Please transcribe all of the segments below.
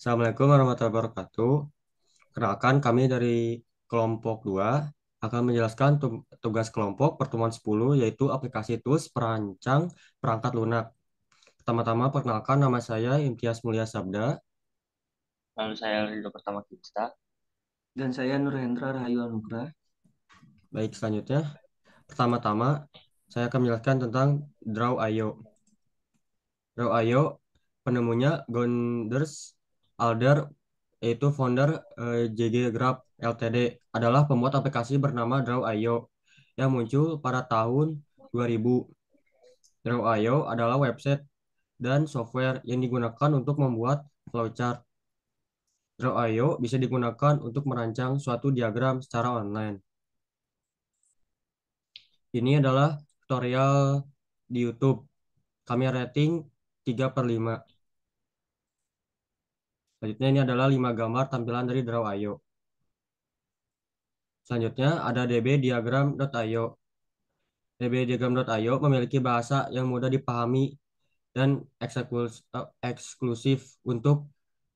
Assalamualaikum warahmatullahi wabarakatuh. Kenalkan kami dari kelompok 2 akan menjelaskan tugas kelompok pertemuan 10 yaitu aplikasi tools perancang perangkat lunak. Pertama-tama perkenalkan nama saya Imtiaz Mulia Sabda. Lalu saya Ridho Pertama Kita. Dan saya Nurhendra Rahayu Anugrah. Baik, selanjutnya pertama-tama saya akan menjelaskan tentang Draw.io. Draw.io penemunya Gonders Alder yaitu founder JG Graph Ltd adalah pembuat aplikasi bernama Draw.io yang muncul pada tahun 2000. Draw.io adalah website dan software yang digunakan untuk membuat flowchart. Draw.io bisa digunakan untuk merancang suatu diagram secara online. Ini adalah tutorial di YouTube. Kami rating 3/5. Selanjutnya ini adalah 5 gambar tampilan dari Draw.io. Selanjutnya ada dbdiagram.io. dbdiagram.io memiliki bahasa yang mudah dipahami dan eksklusif untuk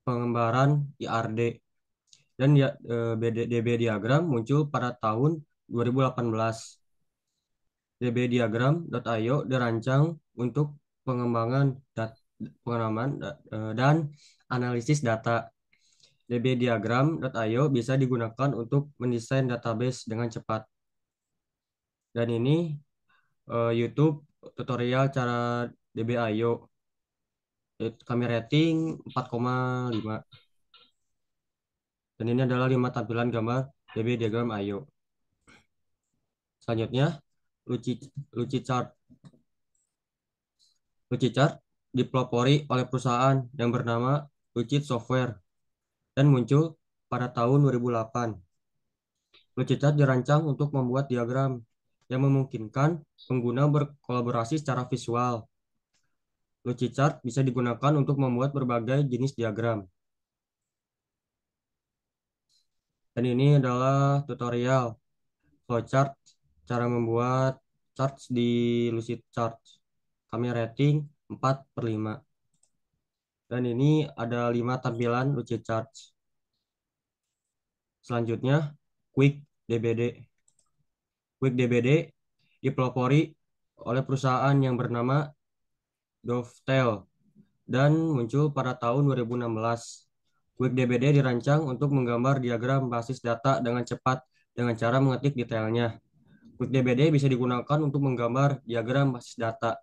pengembaraan IRD. Dan DB diagram muncul pada tahun 2018. dbdiagram.io dirancang untuk pengembangan pengenalan dan analisis data. dbdiagram.io bisa digunakan untuk mendesain database dengan cepat. Dan ini YouTube tutorial cara DBIO. Kami rating 4,5. Dan ini adalah 5 tampilan gambar DB diagram IO. Selanjutnya, Luci, Luci Chart. Luci Chart dipelopori oleh perusahaan yang bernama Lucid Software dan muncul pada tahun 2008. Luci Chart dirancang untuk membuat diagram yang memungkinkan pengguna berkolaborasi secara visual. Luci Chart bisa digunakan untuk membuat berbagai jenis diagram. Dan ini adalah tutorial flowchart, cara membuat charts di Lucid Chart. Kami rating 4/5. Dan ini ada 5 tampilan Lucid Chart. Selanjutnya, Quick DBD. Quick DBD dipelopori oleh perusahaan yang bernama Dovetail dan muncul pada tahun 2016. Quick DBD dirancang untuk menggambar diagram basis data dengan cepat dengan cara mengetik detailnya. Quick DBD bisa digunakan untuk menggambar diagram basis data.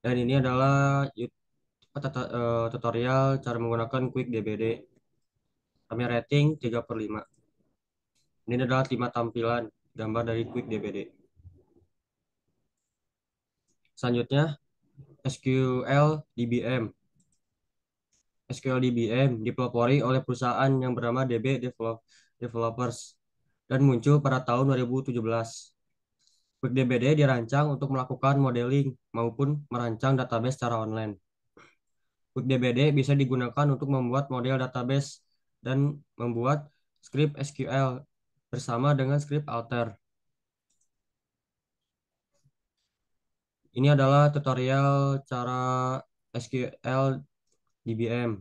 Dan ini adalah tutorial cara menggunakan Quick DBD. Kami rating 3/5. Ini adalah 5 tampilan gambar dari Quick DBD. Selanjutnya, SQL DBM. SQL DBM dipelopori oleh perusahaan yang bernama DB Developers dan muncul pada tahun 2017. Quick DBD dirancang untuk melakukan modeling maupun merancang database secara online. QuickDBD bisa digunakan untuk membuat model database dan membuat skrip SQL bersama dengan skrip Alter. Ini adalah tutorial cara SQL DBM.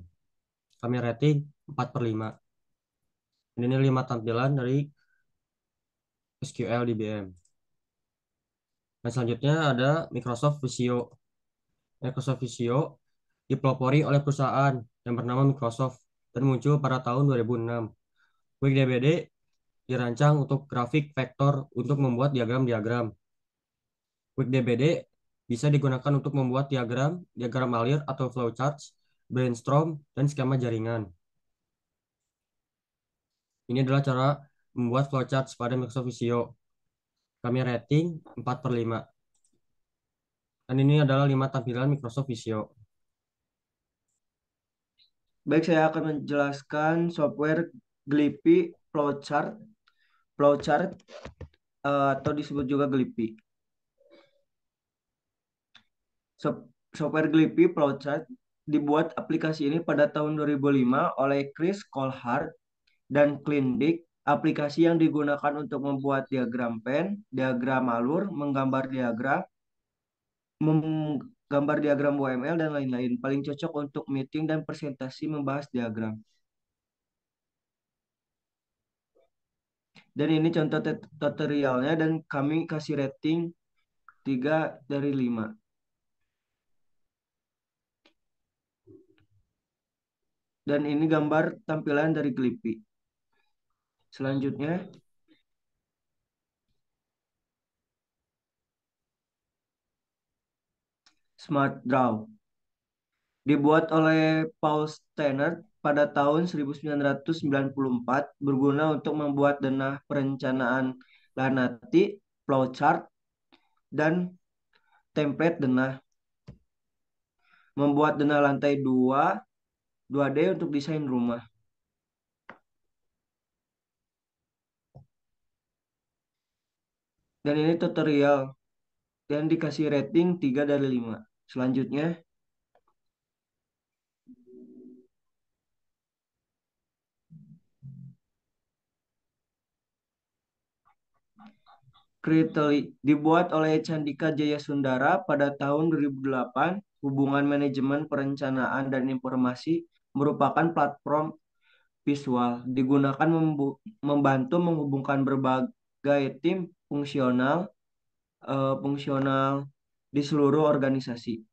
Kami rating 4/5. Ini 5 tampilan dari SQL DBM. Dan selanjutnya ada Microsoft Visio. Microsoft Visio dipelopori oleh perusahaan yang bernama Microsoft dan muncul pada tahun 2006. QuickDBD dirancang untuk grafik vektor untuk membuat diagram-diagram. QuickDBD bisa digunakan untuk membuat diagram, diagram alir atau flowcharts, brainstorm, dan skema jaringan. Ini adalah cara membuat flowcharts pada Microsoft Visio. Kami rating 4/5. Dan ini adalah 5 tampilan Microsoft Visio. Baik, saya akan menjelaskan software Glippy Flowchart, Flowchart atau disebut juga Glippy. Software Glippy Flowchart dibuat aplikasi ini pada tahun 2005 oleh Chris Colhart dan Clint Dick. Aplikasi yang digunakan untuk membuat diagram pen, diagram alur, menggambar diagram, gambar diagram UML, dan lain-lain. Paling cocok untuk meeting dan presentasi membahas diagram. Dan ini contoh tutorialnya dan kami kasih rating 3/5. Dan ini gambar tampilan dari Glippy. Selanjutnya, Smart Draw. Dibuat oleh Paul Steinert pada tahun 1994, berguna untuk membuat denah perencanaan Lanati, flowchart, dan template denah. Membuat denah lantai 2D untuk desain rumah. Dan ini tutorial dan dikasih rating 3/5. Selanjutnya, Kriteli dibuat oleh Chandika Jayasundara pada tahun 2008. Hubungan Manajemen Perencanaan dan Informasi merupakan platform visual digunakan membantu menghubungkan berbagai tim fungsional di seluruh organisasi.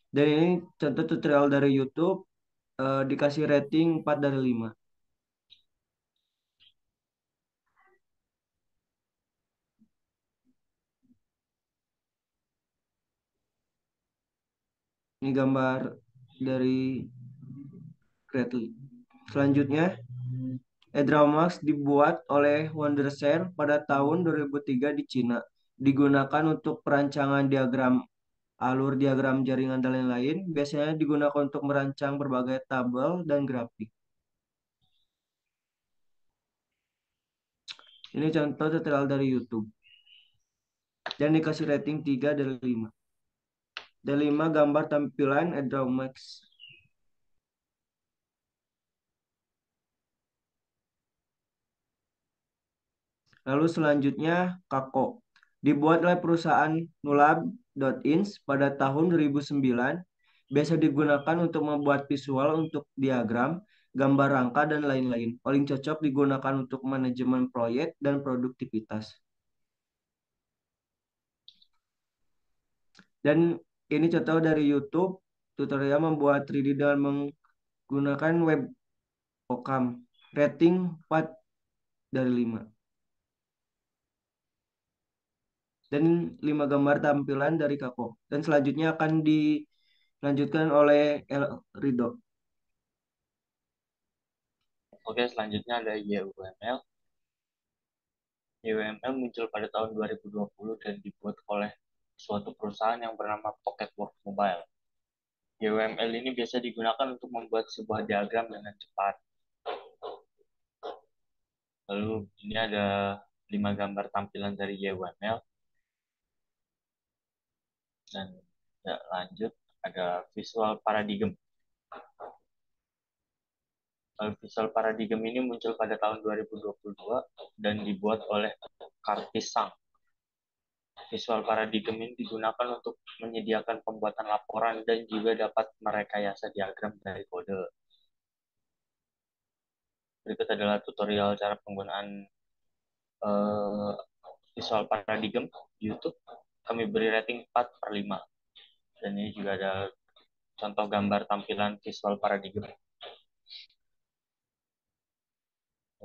Dan ini contoh tutorial dari YouTube, dikasih rating 4/5. Ini gambar dari Gretli. Selanjutnya, Edramax dibuat oleh Wondershare pada tahun 2003 di Cina. Digunakan untuk perancangan diagram alur, diagram jaringan, dan lain-lain. Biasanya digunakan untuk merancang berbagai tabel dan grafik. Ini contoh tutorial dari YouTube. Dan dikasih rating 3/5. Dan 5 gambar tampilan Edramax. Lalu selanjutnya Kako. Dibuat oleh perusahaan Nulab.ins pada tahun 2009. Biasa digunakan untuk membuat visual untuk diagram, gambar rangka, dan lain-lain. Paling cocok digunakan untuk manajemen proyek dan produktivitas. Dan ini contoh dari YouTube, tutorial membuat 3D dengan menggunakan webcam. Rating 4/5. Dan 5 gambar tampilan dari Kako. Dan selanjutnya akan dilanjutkan oleh El Rido. Oke, selanjutnya ada YUML. YUML muncul pada tahun 2020 dan dibuat oleh suatu perusahaan yang bernama Pocketworks Mobile. YUML ini biasa digunakan untuk membuat sebuah diagram dengan cepat. Lalu ini ada 5 gambar tampilan dari YUML. Dan ya, lanjut ada visual paradigm. Visual paradigm ini muncul pada tahun 2022 dan dibuat oleh Kartis Sang. Visual paradigm ini digunakan untuk menyediakan pembuatan laporan dan juga dapat merekayasa diagram dari kode. Berikut adalah tutorial cara penggunaan uh, visual paradigm di YouTube. Kami beri rating 4/5. Dan ini juga ada contoh gambar tampilan visual paradigm.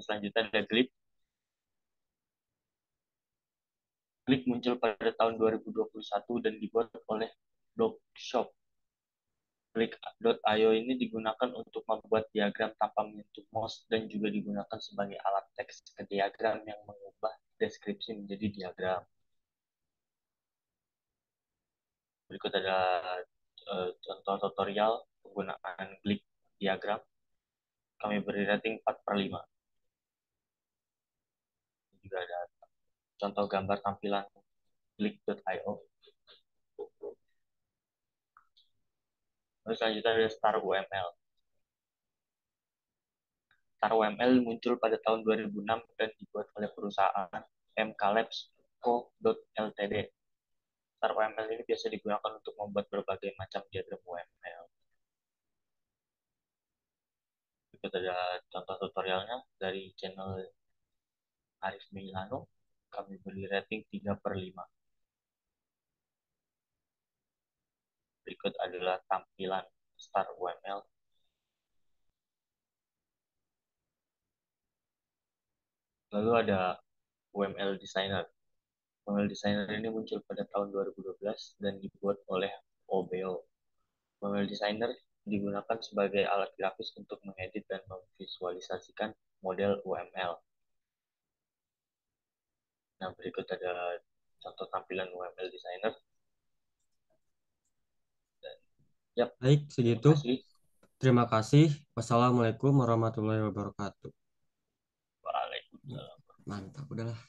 Selanjutnya ada Glip. Glip muncul pada tahun 2021 dan dibuat oleh Blogshop. Click.io ini digunakan untuk membuat diagram tanpa menyentuh mouse dan juga digunakan sebagai alat teks ke diagram yang mengubah deskripsi menjadi diagram. Berikut ada contoh tutorial penggunaan Glick diagram. Kami beri rating 4/5. Juga ada contoh gambar tampilan Glick.io. Lalu selanjutnya ada Star UML. Star UML muncul pada tahun 2006 dan dibuat oleh perusahaan MK Labs Co.ltd. Star UML ini biasa digunakan untuk membuat berbagai macam diagram UML. Berikut ada contoh tutorialnya dari channel Arif Milano. Kami beri rating 3/5. Berikut adalah tampilan Star UML. Lalu ada UML Designer. UML Designer ini muncul pada tahun 2012 dan dibuat oleh OBO. UML Designer digunakan sebagai alat grafis untuk mengedit dan memvisualisasikan model UML. Nah, berikut ada contoh tampilan UML Designer. Dan, yap, Baik, terima segitu. kasih. Terima kasih. Wassalamualaikum warahmatullahi wabarakatuh. Waalaikumsalam. Mantap, udahlah.